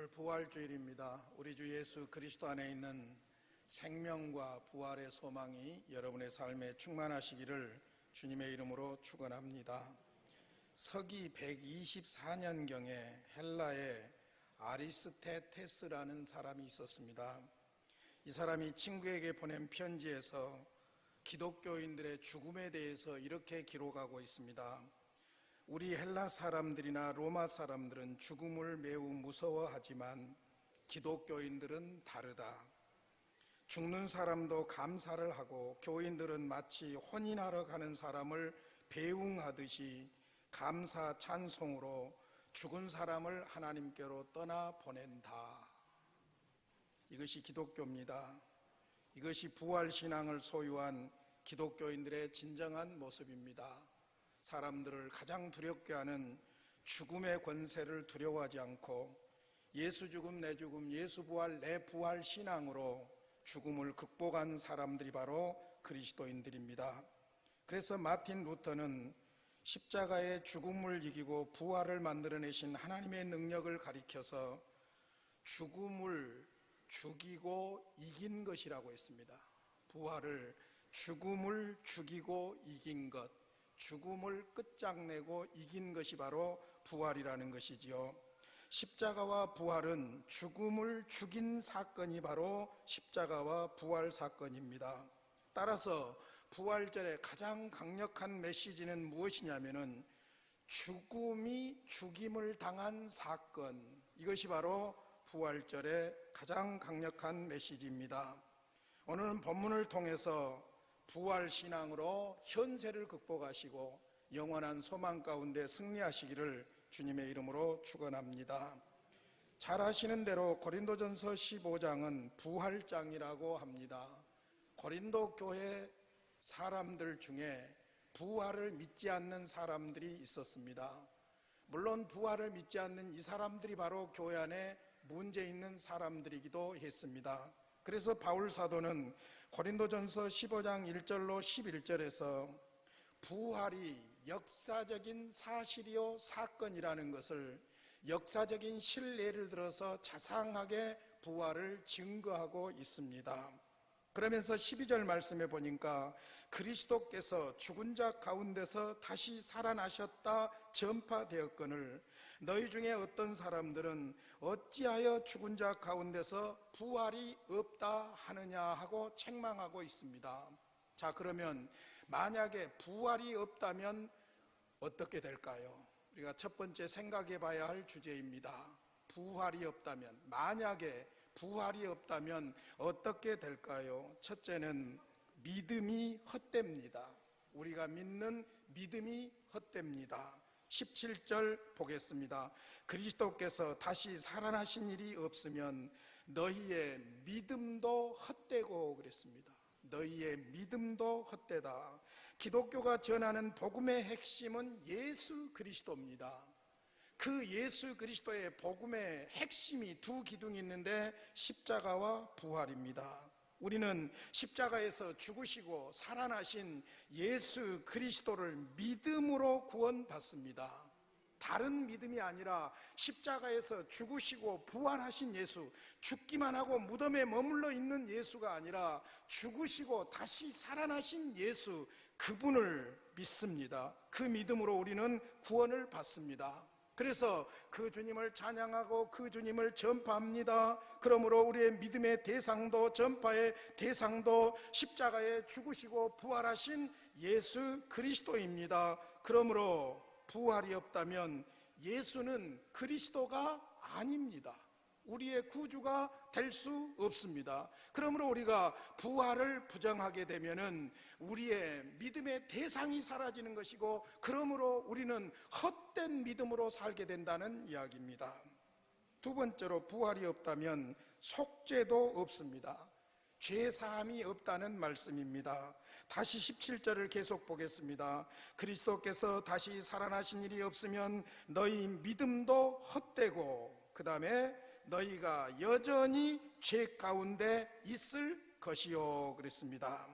오늘 부활주일입니다. 우리 주 예수 그리스도 안에 있는 생명과 부활의 소망이 여러분의 삶에 충만하시기를 주님의 이름으로 축원합니다. 서기 124년경에 헬라에 아리스테테스라는 사람이 있었습니다. 이 사람이 친구에게 보낸 편지에서 기독교인들의 죽음에 대해서 이렇게 기록하고 있습니다. 우리 헬라 사람들이나 로마 사람들은 죽음을 매우 무서워하지만 기독교인들은 다르다. 죽는 사람도 감사를 하고 교인들은 마치 혼인하러 가는 사람을 배웅하듯이 감사 찬송으로 죽은 사람을 하나님께로 떠나 보낸다. 이것이 기독교입니다. 이것이 부활신앙을 소유한 기독교인들의 진정한 모습입니다. 사람들을 가장 두렵게 하는 죽음의 권세를 두려워하지 않고 예수 죽음 내 죽음, 예수 부활 내 부활 신앙으로 죽음을 극복한 사람들이 바로 그리스도인들입니다. 그래서 마틴 루터는 십자가의 죽음을 이기고 부활을 만들어내신 하나님의 능력을 가리켜서 죽음을 죽이고 이긴 것이라고 했습니다. 부활을 죽음을 죽이고 이긴 것, 죽음을 끝장내고 이긴 것이 바로 부활이라는 것이지요. 십자가와 부활은 죽음을 죽인 사건이 바로 십자가와 부활 사건입니다. 따라서 부활절의 가장 강력한 메시지는 무엇이냐면은 죽음이 죽임을 당한 사건, 이것이 바로 부활절의 가장 강력한 메시지입니다. 오늘은 본문을 통해서 부활신앙으로 현세를 극복하시고 영원한 소망 가운데 승리하시기를 주님의 이름으로 축원합니다. 잘 아시는 대로 고린도전서 15장은 부활장이라고 합니다. 고린도 교회 사람들 중에 부활을 믿지 않는 사람들이 있었습니다. 물론 부활을 믿지 않는 이 사람들이 바로 교회 안에 문제 있는 사람들이기도 했습니다. 그래서 바울 사도는 고린도전서 15장 1절로 11절에서 부활이 역사적인 사실이요 사건이라는 것을 역사적인 신뢰를 들어서 자상하게 부활을 증거하고 있습니다. 그러면서 12절 말씀에 보니까 그리스도께서 죽은 자 가운데서 다시 살아나셨다 전파되었거늘 너희 중에 어떤 사람들은 어찌하여 죽은 자 가운데서 부활이 없다 하느냐 하고 책망하고 있습니다. 자, 그러면 만약에 부활이 없다면 어떻게 될까요? 우리가 첫 번째 생각해 봐야 할 주제입니다. 부활이 없다면, 만약에 부활이 없다면 어떻게 될까요? 첫째는 믿음이 헛됩니다. 우리가 믿는 믿음이 헛됩니다. 17절 보겠습니다. 그리스도께서 다시 살아나신 일이 없으면 너희의 믿음도 헛되고 그랬습니다. 너희의 믿음도 헛되다. 기독교가 전하는 복음의 핵심은 예수 그리스도입니다. 그 예수 그리스도의 복음의 핵심이 두 기둥이 있는데 십자가와 부활입니다. 우리는 십자가에서 죽으시고 살아나신 예수 그리스도를 믿음으로 구원받습니다. 다른 믿음이 아니라 십자가에서 죽으시고 부활하신 예수, 죽기만 하고 무덤에 머물러 있는 예수가 아니라 죽으시고 다시 살아나신 예수, 그분을 믿습니다. 그 믿음으로 우리는 구원을 받습니다. 그래서 그 주님을 찬양하고 그 주님을 전파합니다. 그러므로 우리의 믿음의 대상도 전파의 대상도 십자가에 죽으시고 부활하신 예수 그리스도입니다. 그러므로 부활이 없다면 예수는 그리스도가 아닙니다. 우리의 구주가 될 수 없습니다. 그러므로 우리가 부활을 부정하게 되면은 우리의 믿음의 대상이 사라지는 것이고, 그러므로 우리는 헛된 믿음으로 살게 된다는 이야기입니다. 두 번째로 부활이 없다면 속죄도 없습니다. 죄사함이 없다는 말씀입니다. 다시 17절을 계속 보겠습니다. 그리스도께서 다시 살아나신 일이 없으면 너희 믿음도 헛되고, 그 다음에 너희가 여전히 죄 가운데 있을 것이요 그랬습니다.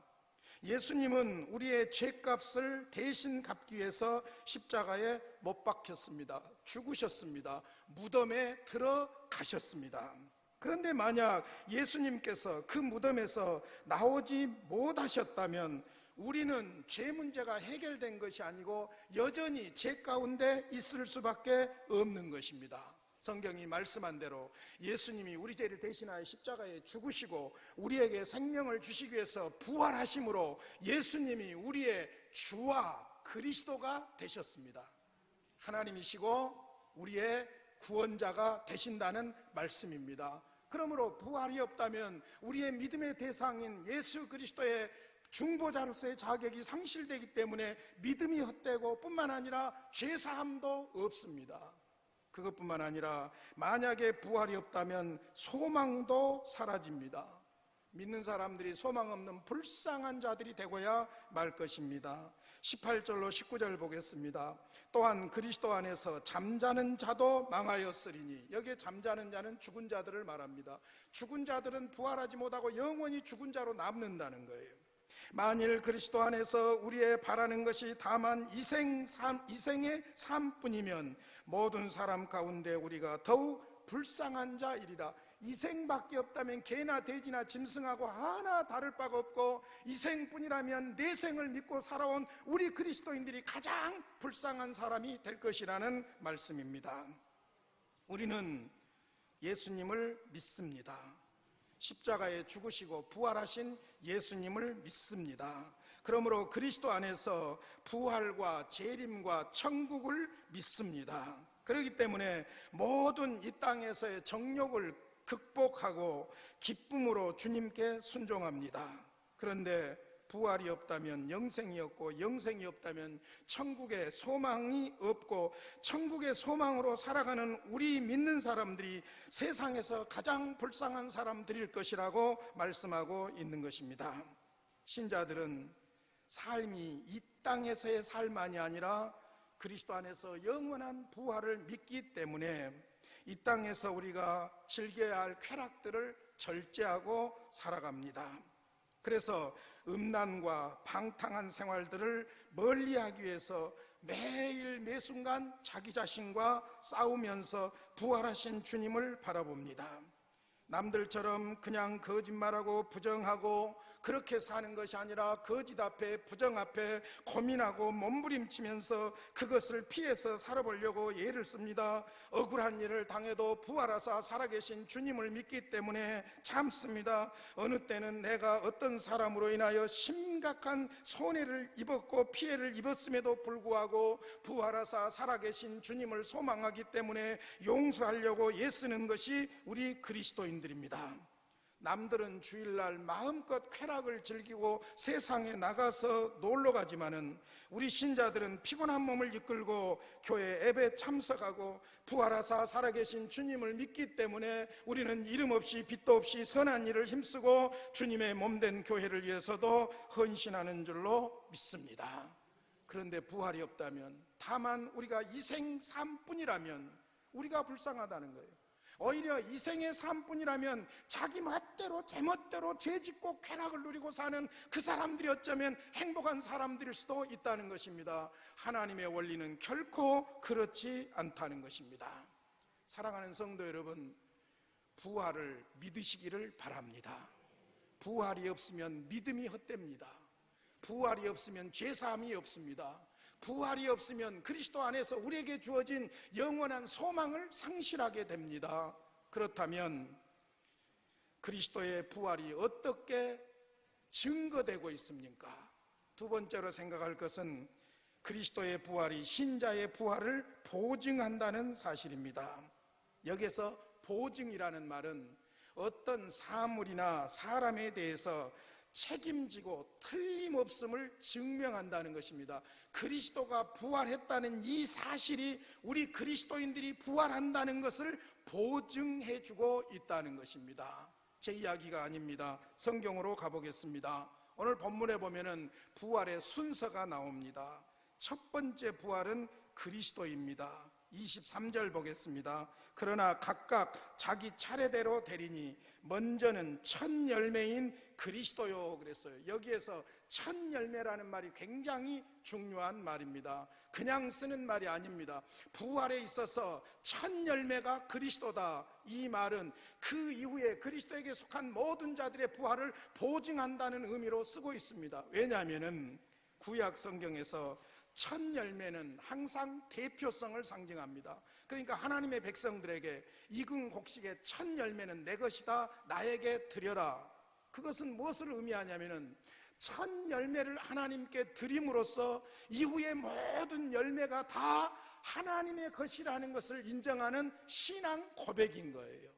예수님은 우리의 죄값을 대신 갚기 위해서 십자가에 못 박혔습니다. 죽으셨습니다. 무덤에 들어가셨습니다. 그런데 만약 예수님께서 그 무덤에서 나오지 못하셨다면 우리는 죄 문제가 해결된 것이 아니고 여전히 죄 가운데 있을 수밖에 없는 것입니다. 성경이 말씀한 대로 예수님이 우리 죄를 대신하여 십자가에 죽으시고 우리에게 생명을 주시기 위해서 부활하심으로 예수님이 우리의 주와 그리스도가 되셨습니다. 하나님이시고 우리의 구원자가 되신다는 말씀입니다. 그러므로 부활이 없다면 우리의 믿음의 대상인 예수 그리스도의 중보자로서의 자격이 상실되기 때문에 믿음이 헛되고 뿐만 아니라 죄사함도 없습니다. 그것뿐만 아니라 만약에 부활이 없다면 소망도 사라집니다. 믿는 사람들이 소망 없는 불쌍한 자들이 되고야 말 것입니다. 18절로 19절 보겠습니다. 또한 그리스도 안에서 잠자는 자도 망하였으리니, 여기에 잠자는 자는 죽은 자들을 말합니다. 죽은 자들은 부활하지 못하고 영원히 죽은 자로 남는다는 거예요. 만일 그리스도 안에서 우리의 바라는 것이 다만 이생의 삶뿐이면 모든 사람 가운데 우리가 더욱 불쌍한 자이리라. 이생밖에 없다면 개나 돼지나 짐승하고 하나 다를 바가 없고, 이생뿐이라면 내생을 믿고 살아온 우리 그리스도인들이 가장 불쌍한 사람이 될 것이라는 말씀입니다. 우리는 예수님을 믿습니다. 십자가에 죽으시고 부활하신 예수님을 믿습니다. 그러므로 그리스도 안에서 부활과 재림과 천국을 믿습니다. 그렇기 때문에 모든 이 땅에서의 정욕을 극복하고 기쁨으로 주님께 순종합니다. 그런데 부활이 없다면 영생이 없고, 영생이 없다면 천국의 소망이 없고, 천국의 소망으로 살아가는 우리 믿는 사람들이 세상에서 가장 불쌍한 사람들일 것이라고 말씀하고 있는 것입니다. 신자들은 삶이 이 땅에서의 삶만이 아니라 그리스도 안에서 영원한 부활을 믿기 때문에 이 땅에서 우리가 즐겨야 할 쾌락들을 절제하고 살아갑니다. 그래서 음란과 방탕한 생활들을 멀리하기 위해서 매일 매순간 자기 자신과 싸우면서 부활하신 주님을 바라봅니다. 남들처럼 그냥 거짓말하고 부정하고 그렇게 사는 것이 아니라 거짓 앞에, 부정 앞에 고민하고 몸부림치면서 그것을 피해서 살아보려고 애를 씁니다. 억울한 일을 당해도 부활하사 살아계신 주님을 믿기 때문에 참습니다. 어느 때는 내가 어떤 사람으로 인하여 심각한 손해를 입었고 피해를 입었음에도 불구하고 부활하사 살아계신 주님을 소망하기 때문에 용서하려고 애쓰는 것이 우리 그리스도인들입니다. 남들은 주일날 마음껏 쾌락을 즐기고 세상에 나가서 놀러 가지만은 우리 신자들은 피곤한 몸을 이끌고 교회 예배 참석하고 부활하사 살아계신 주님을 믿기 때문에 우리는 이름 없이 빚도 없이 선한 일을 힘쓰고 주님의 몸된 교회를 위해서도 헌신하는 줄로 믿습니다. 그런데 부활이 없다면, 다만 우리가 이생 삶뿐이라면 우리가 불쌍하다는 거예요. 오히려 이 생의 삶뿐이라면 자기 멋대로 제멋대로 죄짓고 쾌락을 누리고 사는 그 사람들이 어쩌면 행복한 사람들일 수도 있다는 것입니다. 하나님의 원리는 결코 그렇지 않다는 것입니다. 사랑하는 성도 여러분, 부활을 믿으시기를 바랍니다. 부활이 없으면 믿음이 헛됩니다. 부활이 없으면 죄사함이 없습니다. 부활이 없으면 그리스도 안에서 우리에게 주어진 영원한 소망을 상실하게 됩니다. 그렇다면 그리스도의 부활이 어떻게 증거되고 있습니까? 두 번째로 생각할 것은 그리스도의 부활이 신자의 부활을 보증한다는 사실입니다. 여기서 보증이라는 말은 어떤 사물이나 사람에 대해서 책임지고 틀림없음을 증명한다는 것입니다. 그리스도가 부활했다는 이 사실이 우리 그리스도인들이 부활한다는 것을 보증해주고 있다는 것입니다. 제 이야기가 아닙니다. 성경으로 가보겠습니다. 오늘 본문에 보면은 부활의 순서가 나옵니다. 첫 번째 부활은 그리스도입니다. 23절 보겠습니다. 그러나 각각 자기 차례대로 되리니 먼저는 첫 열매인 그리스도요 그랬어요. 여기에서 첫 열매라는 말이 굉장히 중요한 말입니다. 그냥 쓰는 말이 아닙니다. 부활에 있어서 첫 열매가 그리스도다. 이 말은 그 이후에 그리스도에게 속한 모든 자들의 부활을 보증한다는 의미로 쓰고 있습니다. 왜냐하면 구약 성경에서 첫 열매는 항상 대표성을 상징합니다. 그러니까 하나님의 백성들에게 익은 곡식의 첫 열매는 내 것이다, 나에게 드려라. 그것은 무엇을 의미하냐면은 첫 열매를 하나님께 드림으로써 이후의 모든 열매가 다 하나님의 것이라는 것을 인정하는 신앙 고백인 거예요.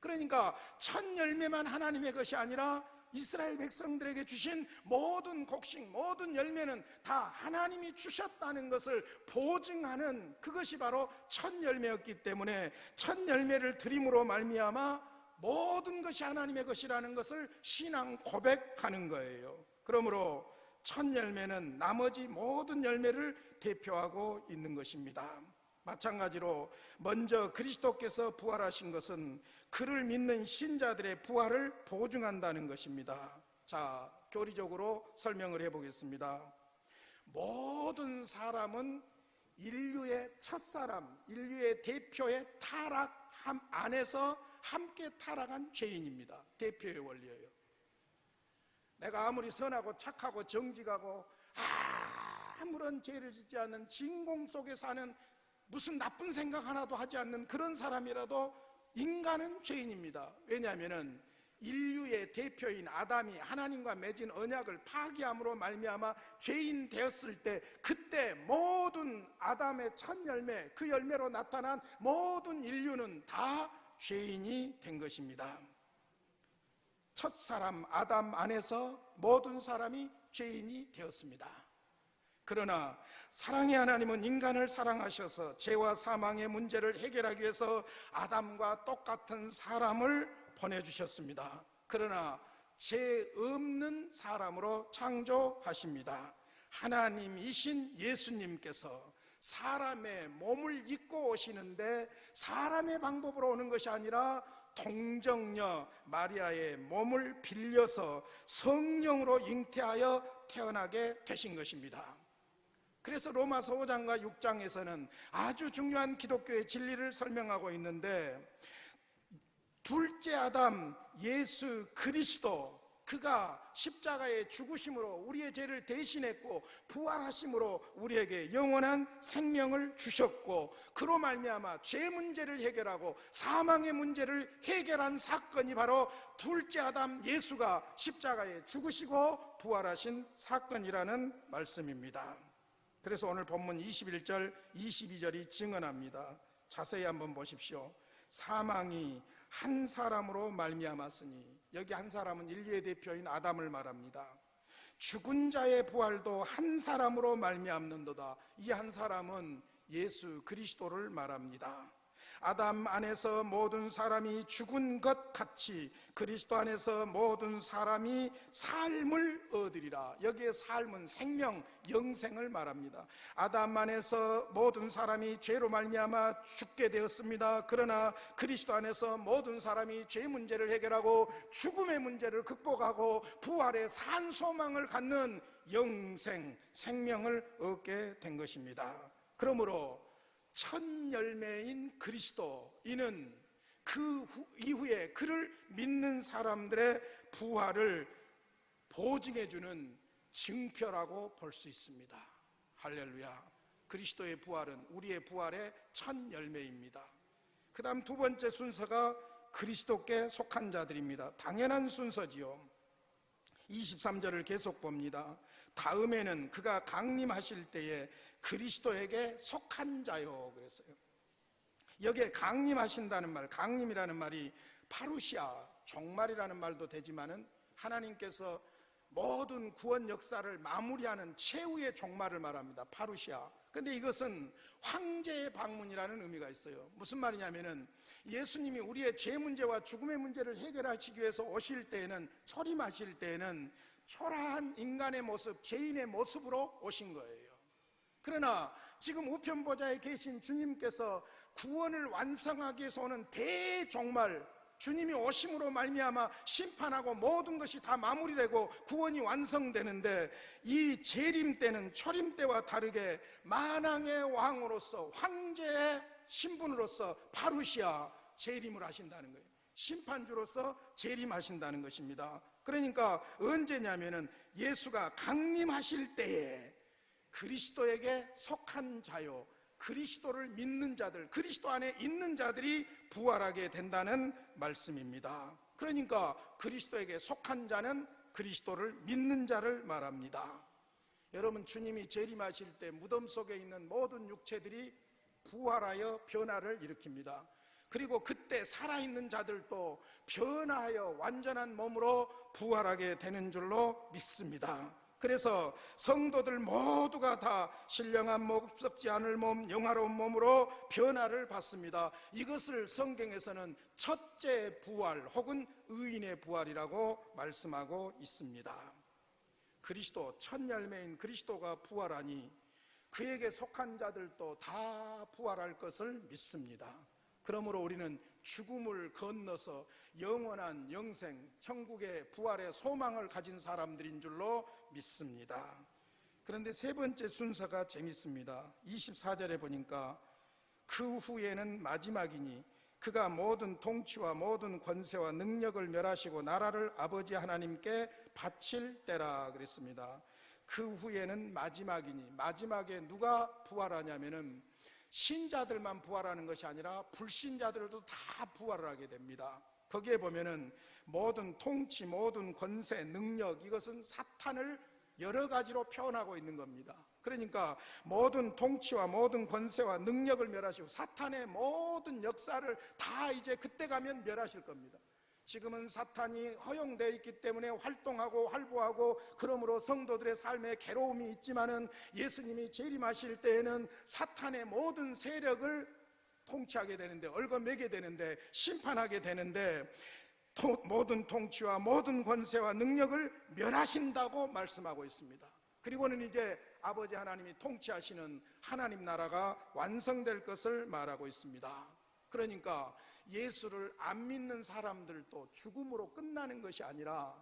그러니까 첫 열매만 하나님의 것이 아니라 이스라엘 백성들에게 주신 모든 곡식, 모든 열매는 다 하나님이 주셨다는 것을 보증하는 그것이 바로 첫 열매였기 때문에 첫 열매를 드림으로 말미암아 모든 것이 하나님의 것이라는 것을 신앙 고백하는 거예요. 그러므로 첫 열매는 나머지 모든 열매를 대표하고 있는 것입니다. 마찬가지로 먼저 그리스도께서 부활하신 것은 그를 믿는 신자들의 부활을 보증한다는 것입니다. 자, 교리적으로 설명을 해보겠습니다. 모든 사람은 인류의 첫사람, 인류의 대표의 타락함 안에서 함께 타락한 죄인입니다. 대표의 원리예요. 내가 아무리 선하고 착하고 정직하고 아무런 죄를 짓지 않는 진공 속에 사는 무슨 나쁜 생각 하나도 하지 않는 그런 사람이라도 인간은 죄인입니다. 왜냐하면 인류의 대표인 아담이 하나님과 맺은 언약을 파기함으로 말미암아 죄인 되었을 때 그때 모든 아담의 첫 열매, 그 열매로 나타난 모든 인류는 다 죄인이 된 것입니다. 첫 사람 아담 안에서 모든 사람이 죄인이 되었습니다. 그러나 사랑의 하나님은 인간을 사랑하셔서 죄와 사망의 문제를 해결하기 위해서 아담과 똑같은 사람을 보내주셨습니다. 그러나 죄 없는 사람으로 창조하십니다. 하나님이신 예수님께서 사람의 몸을 입고 오시는데 사람의 방법으로 오는 것이 아니라 동정녀 마리아의 몸을 빌려서 성령으로 잉태하여 태어나게 되신 것입니다. 그래서 로마서 5장과 6장에서는 아주 중요한 기독교의 진리를 설명하고 있는데 둘째 아담 예수 그리스도, 그가 십자가의 죽으심으로 우리의 죄를 대신했고 부활하심으로 우리에게 영원한 생명을 주셨고 그로 말미암아 죄 문제를 해결하고 사망의 문제를 해결한 사건이 바로 둘째 아담 예수가 십자가에 죽으시고 부활하신 사건이라는 말씀입니다. 그래서 오늘 본문 21절, 22절이 증언합니다. 자세히 한번 보십시오. 사망이 한 사람으로 말미암았으니, 여기 한 사람은 인류의 대표인 아담을 말합니다. 죽은 자의 부활도 한 사람으로 말미암는도다. 이 한 사람은 예수 그리스도를 말합니다. 아담 안에서 모든 사람이 죽은 것 같이 그리스도 안에서 모든 사람이 삶을 얻으리라. 여기에 삶은 생명, 영생을 말합니다. 아담 안에서 모든 사람이 죄로 말미암아 죽게 되었습니다. 그러나 그리스도 안에서 모든 사람이 죄 문제를 해결하고 죽음의 문제를 극복하고 부활의 산 소망을 갖는 영생, 생명을 얻게 된 것입니다. 그러므로 첫 열매인 그리스도, 이는 그 이후에 그를 믿는 사람들의 부활을 보증해주는 증표라고 볼 수 있습니다. 할렐루야. 그리스도의 부활은 우리의 부활의 첫 열매입니다. 그 다음 두 번째 순서가 그리스도께 속한 자들입니다. 당연한 순서지요. 23절을 계속 봅니다. 다음에는 그가 강림하실 때에 그리스도에게 속한 자요 그랬어요. 여기에 강림하신다는 말, 강림이라는 말이 파루시아, 종말이라는 말도 되지만은 하나님께서 모든 구원 역사를 마무리하는 최후의 종말을 말합니다. 파루시아. 근데 이것은 황제의 방문이라는 의미가 있어요. 무슨 말이냐면은 예수님이 우리의 죄 문제와 죽음의 문제를 해결하시기 위해서 오실 때에는, 초림하실 때에는 초라한 인간의 모습, 죄인의 모습으로 오신 거예요. 그러나 지금 우편보좌에 계신 주님께서 구원을 완성하기 위해서 오는 대종말, 주님이 오심으로 말미암아 심판하고 모든 것이 다 마무리되고 구원이 완성되는데, 이 재림 때는 초림 때와 다르게 만왕의 왕으로서, 황제의 신분으로서 파루시아 재림을 하신다는 거예요. 심판주로서 재림하신다는 것입니다. 그러니까 언제냐면은 예수가 강림하실 때에 그리스도에게 속한 자요, 그리스도를 믿는 자들, 그리스도 안에 있는 자들이 부활하게 된다는 말씀입니다. 그러니까 그리스도에게 속한 자는 그리스도를 믿는 자를 말합니다. 여러분, 주님이 재림하실 때 무덤 속에 있는 모든 육체들이 부활하여 변화를 일으킵니다. 그리고 그때 살아있는 자들도 변화하여 완전한 몸으로 부활하게 되는 줄로 믿습니다. 그래서 성도들 모두가 다 신령한 몸, 썩지 않을 몸, 영화로운 몸으로 변화를 받습니다. 이것을 성경에서는 첫째 부활 혹은 의인의 부활이라고 말씀하고 있습니다. 그리스도, 첫 열매인 그리스도가 부활하니 그에게 속한 자들도 다 부활할 것을 믿습니다. 그러므로 우리는 죽음을 건너서 영원한 영생, 천국의 부활의 소망을 가진 사람들인 줄로 믿습니다. 그런데 세 번째 순서가 재밌습니다. 24절에 보니까 그 후에는 마지막이니 그가 모든 통치와 모든 권세와 능력을 멸하시고 나라를 아버지 하나님께 바칠 때라 그랬습니다. 그 후에는 마지막이니, 마지막에 누가 부활하냐면은 신자들만 부활하는 것이 아니라 불신자들도 다 부활을 하게 됩니다. 거기에 보면은 모든 통치, 모든 권세, 능력, 이것은 사탄을 여러 가지로 표현하고 있는 겁니다. 그러니까 모든 통치와 모든 권세와 능력을 멸하시고 사탄의 모든 역사를 다 이제 그때 가면 멸하실 겁니다. 지금은 사탄이 허용되어 있기 때문에 활동하고 활보하고 그러므로 성도들의 삶에 괴로움이 있지만은 예수님이 재림하실 때에는 사탄의 모든 세력을 통치하게 되는데, 얽어매게 되는데, 심판하게 되는데 모든 통치와 모든 권세와 능력을 멸하신다고 말씀하고 있습니다. 그리고는 이제 아버지 하나님이 통치하시는 하나님 나라가 완성될 것을 말하고 있습니다. 그러니까 예수를 안 믿는 사람들도 죽음으로 끝나는 것이 아니라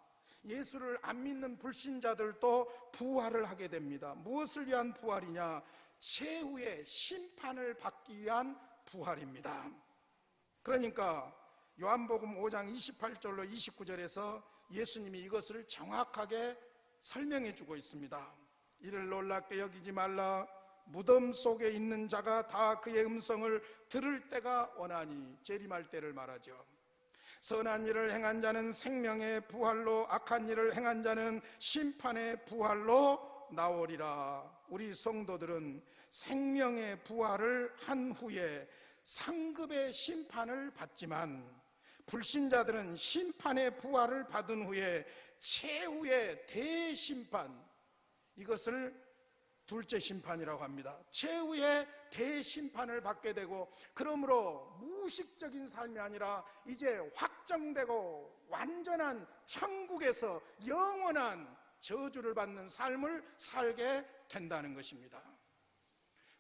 예수를 안 믿는 불신자들도 부활을 하게 됩니다. 무엇을 위한 부활이냐? 최후의 심판을 받기 위한 부활입니다. 그러니까 요한복음 5장 28절로 29절에서 예수님이 이것을 정확하게 설명해 주고 있습니다. 이를 놀랍게 여기지 말라. 무덤 속에 있는 자가 다 그의 음성을 들을 때가 오나니, 재림할 때를 말하죠. 선한 일을 행한 자는 생명의 부활로, 악한 일을 행한 자는 심판의 부활로 나오리라. 우리 성도들은 생명의 부활을 한 후에 상급의 심판을 받지만, 불신자들은 심판의 부활을 받은 후에 최후의 대심판, 이것을 둘째 심판이라고 합니다. 최후의 대심판을 받게 되고, 그러므로 무의식적인 삶이 아니라 이제 확정되고 완전한 천국에서 영원한 저주를 받는 삶을 살게 된다는 것입니다.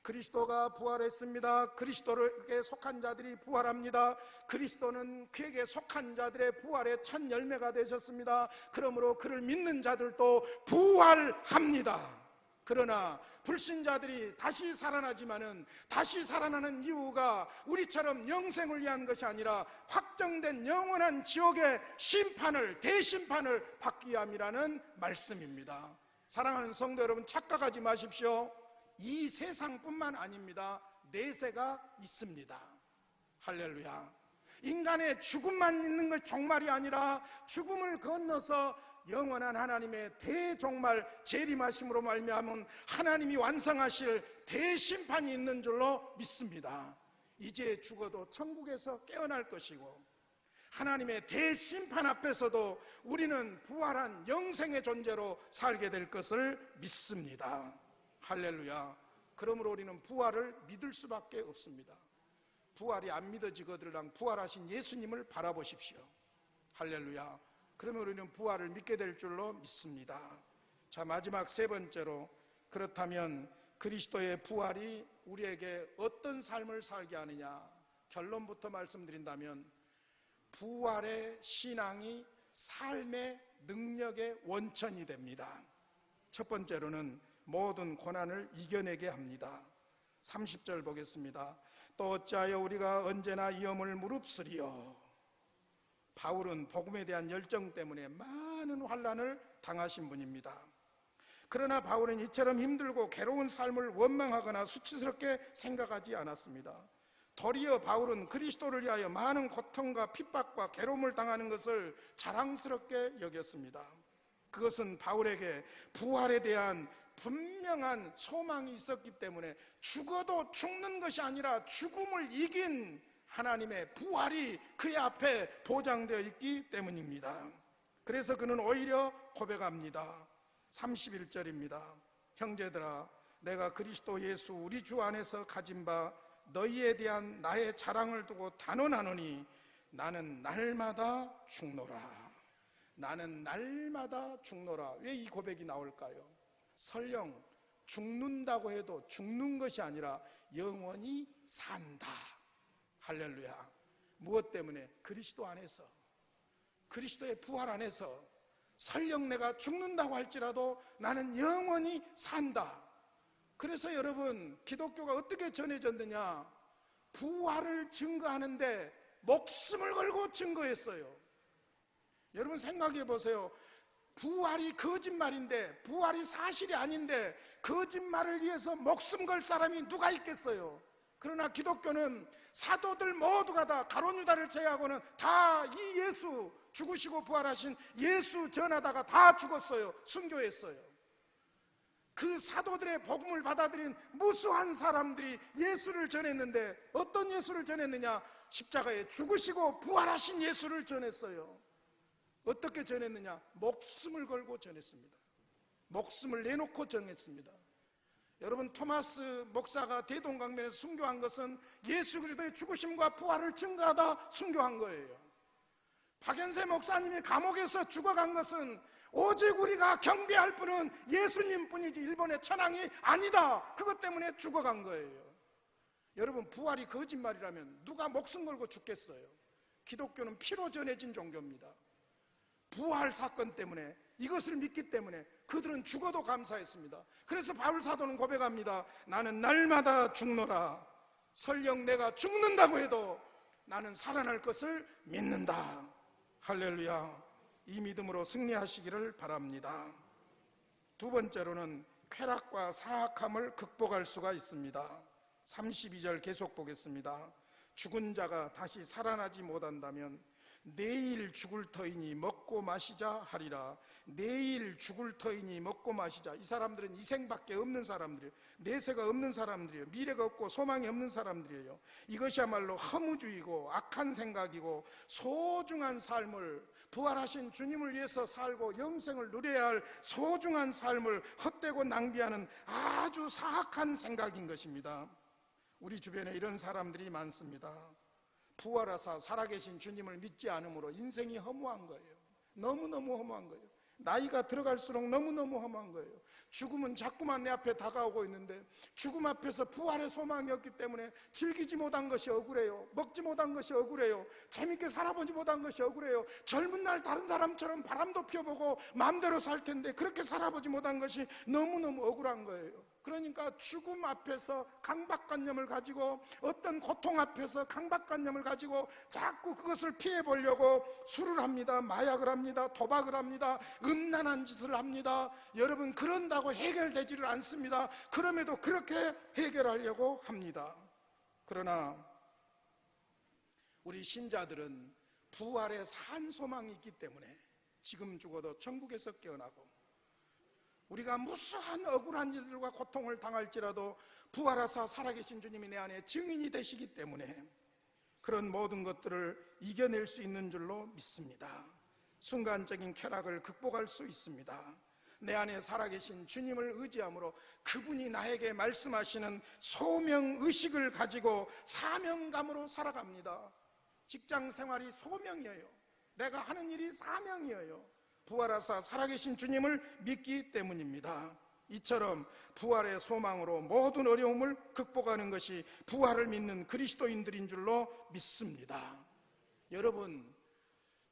그리스도가 부활했습니다. 그리스도에게 속한 자들이 부활합니다. 그리스도는 그에게 속한 자들의 부활의 첫 열매가 되셨습니다. 그러므로 그를 믿는 자들도 부활합니다. 그러나 불신자들이 다시 살아나지만은 다시 살아나는 이유가 우리처럼 영생을 위한 것이 아니라 확정된 영원한 지옥의 심판을, 대심판을 받기 위함이라는 말씀입니다. 사랑하는 성도 여러분, 착각하지 마십시오. 이 세상뿐만 아닙니다. 내세가 있습니다. 할렐루야. 인간의 죽음만 있는 것이 종말이 아니라 죽음을 건너서 영원한 하나님의 대종말, 재림하심으로 말미암은 하나님이 완성하실 대심판이 있는 줄로 믿습니다. 이제 죽어도 천국에서 깨어날 것이고, 하나님의 대심판 앞에서도 우리는 부활한 영생의 존재로 살게 될 것을 믿습니다. 할렐루야. 그러므로 우리는 부활을 믿을 수밖에 없습니다. 부활이 안 믿어지거들랑 부활하신 예수님을 바라보십시오. 할렐루야. 그러면 우리는 부활을 믿게 될 줄로 믿습니다. 자, 마지막 세 번째로, 그렇다면 그리스도의 부활이 우리에게 어떤 삶을 살게 하느냐? 결론부터 말씀드린다면 부활의 신앙이 삶의 능력의 원천이 됩니다. 첫 번째로는 모든 고난을 이겨내게 합니다. 30절 보겠습니다. 또 어찌하여 우리가 언제나 위험을 무릅쓰리요. 바울은 복음에 대한 열정 때문에 많은 환난을 당하신 분입니다. 그러나 바울은 이처럼 힘들고 괴로운 삶을 원망하거나 수치스럽게 생각하지 않았습니다. 도리어 바울은 그리스도를 위하여 많은 고통과 핍박과 괴로움을 당하는 것을 자랑스럽게 여겼습니다. 그것은 바울에게 부활에 대한 분명한 소망이 있었기 때문에 죽어도 죽는 것이 아니라 죽음을 이긴 하나님의 부활이 그의 앞에 보장되어 있기 때문입니다. 그래서 그는 오히려 고백합니다. 31절입니다. 형제들아, 내가 그리스도 예수 우리 주 안에서 가진 바 너희에 대한 나의 자랑을 두고 단언하노니 나는 날마다 죽노라. 나는 날마다 죽노라. 왜 이 고백이 나올까요? 설령 죽는다고 해도 죽는 것이 아니라 영원히 산다. 할렐루야. 무엇 때문에? 그리스도 안에서, 그리스도의 부활 안에서 설령 내가 죽는다고 할지라도 나는 영원히 산다. 그래서 여러분, 기독교가 어떻게 전해졌느냐? 부활을 증거하는데 목숨을 걸고 증거했어요. 여러분 생각해 보세요. 부활이 거짓말인데, 부활이 사실이 아닌데 거짓말을 위해서 목숨 걸 사람이 누가 있겠어요? 그러나 기독교는 사도들 모두가 다, 가룟 유다를 제외하고는 다 이 예수, 죽으시고 부활하신 예수 전하다가 다 죽었어요. 순교했어요. 그 사도들의 복음을 받아들인 무수한 사람들이 예수를 전했는데 어떤 예수를 전했느냐? 십자가에 죽으시고 부활하신 예수를 전했어요. 어떻게 전했느냐? 목숨을 걸고 전했습니다. 목숨을 내놓고 전했습니다. 여러분, 토마스 목사가 대동강변에서 순교한 것은 예수 그리스도의 죽으심과 부활을 증거하다 순교한 거예요. 박연세 목사님이 감옥에서 죽어간 것은 오직 우리가 경배할 분은 예수님 뿐이지 일본의 천황이 아니다, 그것 때문에 죽어간 거예요. 여러분, 부활이 거짓말이라면 누가 목숨 걸고 죽겠어요? 기독교는 피로 전해진 종교입니다. 부활 사건 때문에, 이것을 믿기 때문에 그들은 죽어도 감사했습니다. 그래서 바울 사도는 고백합니다. 나는 날마다 죽노라. 설령 내가 죽는다고 해도 나는 살아날 것을 믿는다. 할렐루야. 이 믿음으로 승리하시기를 바랍니다. 두 번째로는 쾌락과 사악함을 극복할 수가 있습니다. 32절 계속 보겠습니다. 죽은 자가 다시 살아나지 못한다면 내일 죽을 터이니 먹고 마시자 하리라. 내일 죽을 터이니 먹고 마시자. 이 사람들은 이 생밖에 없는 사람들이에요. 내세가 없는 사람들이에요. 미래가 없고 소망이 없는 사람들이에요. 이것이야말로 허무주의고 악한 생각이고 소중한 삶을, 부활하신 주님을 위해서 살고 영생을 누려야 할 소중한 삶을 헛되고 낭비하는 아주 사악한 생각인 것입니다. 우리 주변에 이런 사람들이 많습니다. 부활하사 살아계신 주님을 믿지 않으므로 인생이 허무한 거예요. 너무너무 허무한 거예요. 나이가 들어갈수록 너무너무 허무한 거예요. 죽음은 자꾸만 내 앞에 다가오고 있는데 죽음 앞에서 부활의 소망이 없기 때문에 즐기지 못한 것이 억울해요. 먹지 못한 것이 억울해요. 재밌게 살아보지 못한 것이 억울해요. 젊은 날 다른 사람처럼 바람도 피워보고 마음대로 살 텐데 그렇게 살아보지 못한 것이 너무너무 억울한 거예요. 그러니까 죽음 앞에서 강박관념을 가지고, 어떤 고통 앞에서 강박관념을 가지고 자꾸 그것을 피해보려고 술을 합니다. 마약을 합니다. 도박을 합니다. 음란한 짓을 합니다. 여러분, 그런다고 해결되지를 않습니다. 그럼에도 그렇게 해결하려고 합니다. 그러나 우리 신자들은 부활의 산 소망이 있기 때문에 지금 죽어도 천국에서 깨어나고, 우리가 무수한 억울한 일들과 고통을 당할지라도 부활하사 살아계신 주님이 내 안에 증인이 되시기 때문에 그런 모든 것들을 이겨낼 수 있는 줄로 믿습니다. 순간적인 쾌락을 극복할 수 있습니다. 내 안에 살아계신 주님을 의지함으로 그분이 나에게 말씀하시는 소명의식을 가지고 사명감으로 살아갑니다. 직장 생활이 소명이에요. 내가 하는 일이 사명이에요. 부활하사 살아계신 주님을 믿기 때문입니다. 이처럼 부활의 소망으로 모든 어려움을 극복하는 것이 부활을 믿는 그리스도인들인 줄로 믿습니다. 여러분,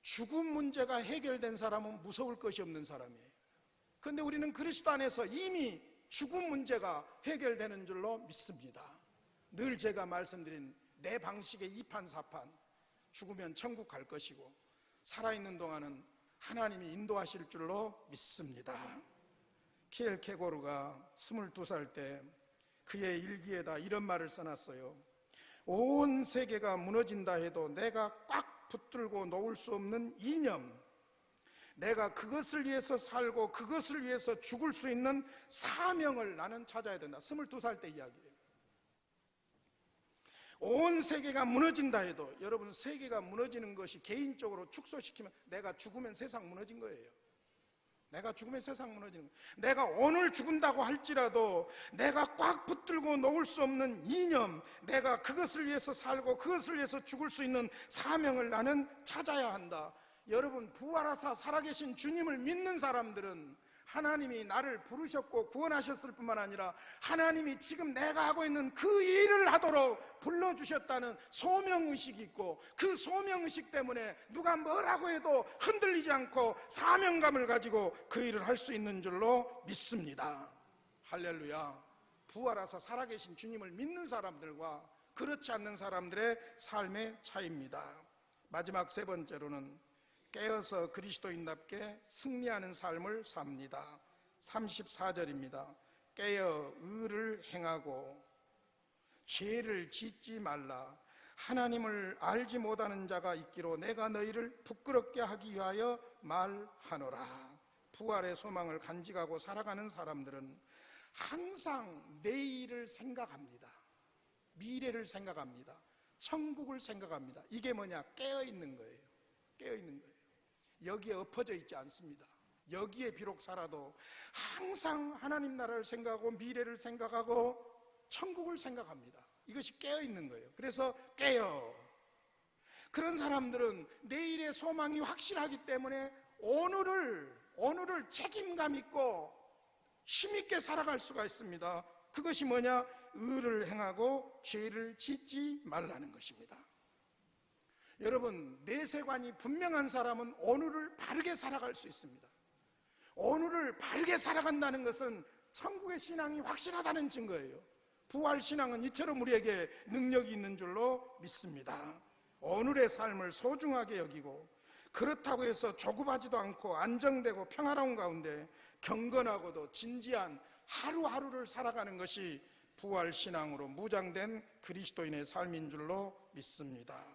죽음 문제가 해결된 사람은 무서울 것이 없는 사람이에요. 그런데 우리는 그리스도 안에서 이미 죽음 문제가 해결되는 줄로 믿습니다. 늘 제가 말씀드린 내 방식의 2판 4판, 죽으면 천국 갈 것이고 살아있는 동안은 하나님이 인도하실 줄로 믿습니다. 키엘케고르가 22살 때 그의 일기에다 이런 말을 써놨어요. 온 세계가 무너진다 해도 내가 꽉 붙들고 놓을 수 없는 이념, 내가 그것을 위해서 살고 그것을 위해서 죽을 수 있는 사명을 나는 찾아야 된다. 22살 때 이야기예요. 온 세계가 무너진다 해도, 여러분, 세계가 무너지는 것이 개인적으로 축소시키면 내가 죽으면 세상 무너진 거예요. 내가 죽으면 세상 무너지는 거예요. 내가 오늘 죽는다고 할지라도 내가 꽉 붙들고 놓을 수 없는 이념, 내가 그것을 위해서 살고 그것을 위해서 죽을 수 있는 사명을 나는 찾아야 한다. 여러분, 부활하사 살아계신 주님을 믿는 사람들은 하나님이 나를 부르셨고 구원하셨을 뿐만 아니라 하나님이 지금 내가 하고 있는 그 일을 하도록 불러주셨다는 소명의식이 있고, 그 소명의식 때문에 누가 뭐라고 해도 흔들리지 않고 사명감을 가지고 그 일을 할 수 있는 줄로 믿습니다. 할렐루야. 부활하사 살아계신 주님을 믿는 사람들과 그렇지 않는 사람들의 삶의 차이입니다. 마지막 세 번째로는 깨어서 그리스도인답게 승리하는 삶을 삽니다. 34절입니다. 깨어 의를 행하고 죄를 짓지 말라. 하나님을 알지 못하는 자가 있기로 내가 너희를 부끄럽게 하기 위하여 말하노라. 부활의 소망을 간직하고 살아가는 사람들은 항상 내일을 생각합니다. 미래를 생각합니다. 천국을 생각합니다. 이게 뭐냐? 깨어있는 거예요. 깨어있는 거예요. 여기에 엎어져 있지 않습니다. 여기에 비록 살아도 항상 하나님 나라를 생각하고 미래를 생각하고 천국을 생각합니다. 이것이 깨어있는 거예요. 그래서 깨어. 그런 사람들은 내일의 소망이 확실하기 때문에 오늘을 책임감 있고 힘있게 살아갈 수가 있습니다. 그것이 뭐냐? 의를 행하고 죄를 짓지 말라는 것입니다. 여러분, 내세관이 분명한 사람은 오늘을 바르게 살아갈 수 있습니다. 오늘을 바르게 살아간다는 것은 천국의 신앙이 확실하다는 증거예요. 부활 신앙은 이처럼 우리에게 능력이 있는 줄로 믿습니다. 오늘의 삶을 소중하게 여기고, 그렇다고 해서 조급하지도 않고 안정되고 평화로운 가운데 경건하고도 진지한 하루하루를 살아가는 것이 부활 신앙으로 무장된 그리스도인의 삶인 줄로 믿습니다.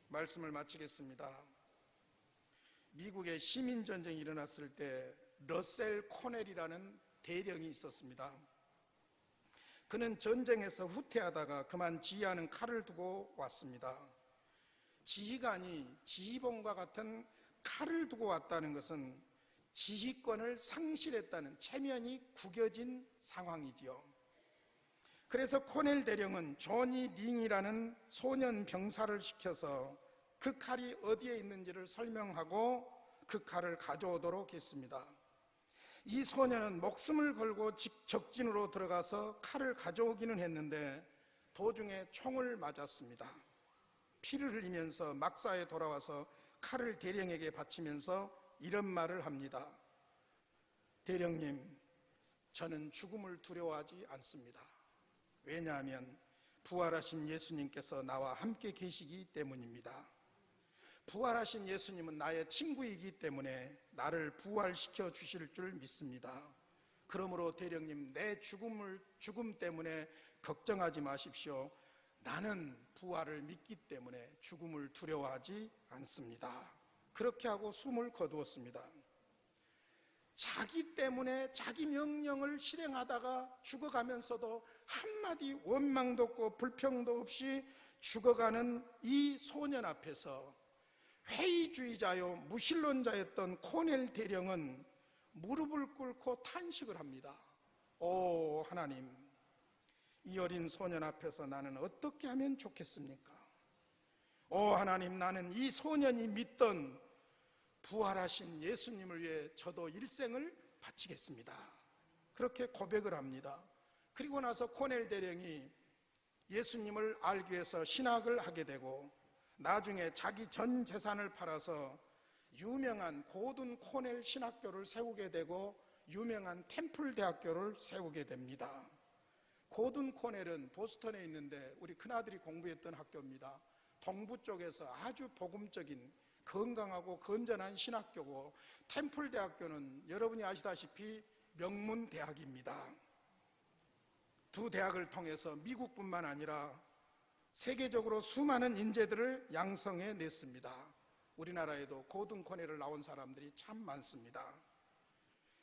말씀을 마치겠습니다. 미국의 시민전쟁이 일어났을 때 러셀 코넬이라는 대령이 있었습니다. 그는 전쟁에서 후퇴하다가 그만 지휘하는 칼을 두고 왔습니다. 지휘관이 지휘봉과 같은 칼을 두고 왔다는 것은 지휘권을 상실했다는, 체면이 구겨진 상황이지요. 그래서 코넬 대령은 조니 링이라는 소년 병사를 시켜서 그 칼이 어디에 있는지를 설명하고 그 칼을 가져오도록 했습니다. 이 소년은 목숨을 걸고 적진으로 들어가서 칼을 가져오기는 했는데 도중에 총을 맞았습니다. 피를 흘리면서 막사에 돌아와서 칼을 대령에게 바치면서 이런 말을 합니다. 대령님, 저는 죽음을 두려워하지 않습니다. 왜냐하면 부활하신 예수님께서 나와 함께 계시기 때문입니다. 부활하신 예수님은 나의 친구이기 때문에 나를 부활시켜 주실 줄 믿습니다. 그러므로 대령님, 내 죽음 때문에 걱정하지 마십시오. 나는 부활을 믿기 때문에 죽음을 두려워하지 않습니다. 그렇게 하고 숨을 거두었습니다. 자기 때문에 자기 명령을 실행하다가 죽어가면서도 한마디 원망도 없고 불평도 없이 죽어가는 이 소년 앞에서 회의주의자요 무신론자였던 코넬 대령은 무릎을 꿇고 탄식을 합니다. 오 하나님, 이 어린 소년 앞에서 나는 어떻게 하면 좋겠습니까? 오 하나님, 나는 이 소년이 믿던 부활하신 예수님을 위해 저도 일생을 바치겠습니다. 그렇게 고백을 합니다. 그리고 나서 코넬 대령이 예수님을 알기 위해서 신학을 하게 되고 나중에 자기 전 재산을 팔아서 유명한 고든 코넬 신학교를 세우게 되고 유명한 템플 대학교를 세우게 됩니다. 고든 코넬은 보스턴에 있는데 우리 큰아들이 공부했던 학교입니다. 동부 쪽에서 아주 복음적인 건강하고 건전한 신학교고, 템플 대학교는 여러분이 아시다시피 명문 대학입니다. 두 대학을 통해서 미국뿐만 아니라 세계적으로 수많은 인재들을 양성해 냈습니다. 우리나라에도 고든 코넬을 나온 사람들이 참 많습니다.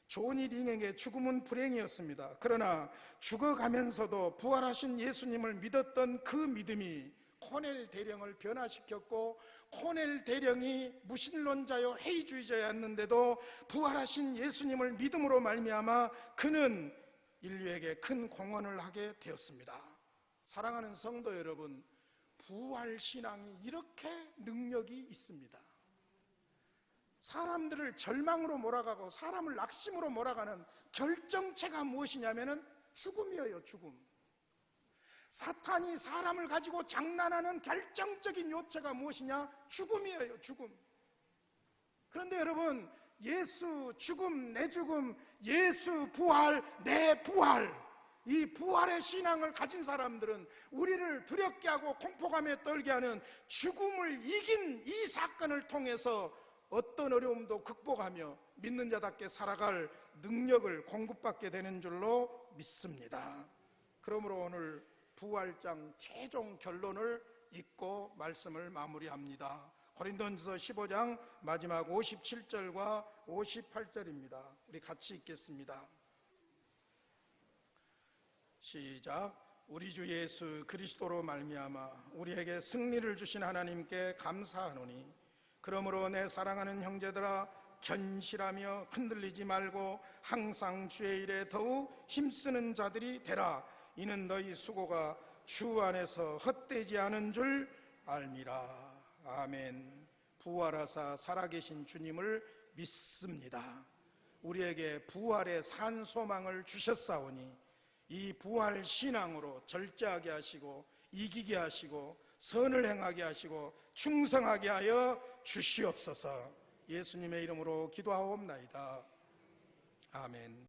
조니 링행의 죽음은 불행이었습니다. 그러나 죽어가면서도 부활하신 예수님을 믿었던 그 믿음이 코넬 대령을 변화시켰고, 코넬 대령이 무신론자요 회의주의자였는데도 부활하신 예수님을 믿음으로 말미암아 그는 인류에게 큰 공헌을 하게 되었습니다. 사랑하는 성도 여러분, 부활신앙이 이렇게 능력이 있습니다. 사람들을 절망으로 몰아가고 사람을 낙심으로 몰아가는 결정체가 무엇이냐면 죽음이에요. 죽음. 사탄이 사람을 가지고 장난하는 결정적인 요체가 무엇이냐? 죽음이에요. 죽음. 그런데 여러분, 예수 죽음, 내 죽음, 예수 부활, 내 부활, 이 부활의 신앙을 가진 사람들은 우리를 두렵게 하고 공포감에 떨게 하는 죽음을 이긴 이 사건을 통해서 어떤 어려움도 극복하며 믿는 자답게 살아갈 능력을 공급받게 되는 줄로 믿습니다. 그러므로 오늘 부활장 최종 결론을 읽고 말씀을 마무리합니다. 고린도전서 15장 마지막 57절과 58절입니다. 우리 같이 읽겠습니다. 시작. 우리 주 예수 그리스도로 말미암아 우리에게 승리를 주신 하나님께 감사하노니, 그러므로 내 사랑하는 형제들아, 견실하며 흔들리지 말고 항상 주의 일에 더욱 힘쓰는 자들이 되라. 이는 너희 수고가 주 안에서 헛되지 않은 줄 알미라. 아멘. 부활하사 살아계신 주님을 믿습니다. 우리에게 부활의 산 소망을 주셨사오니 이 부활 신앙으로 절제하게 하시고 이기게 하시고 선을 행하게 하시고 충성하게 하여 주시옵소서. 예수님의 이름으로 기도하옵나이다. 아멘.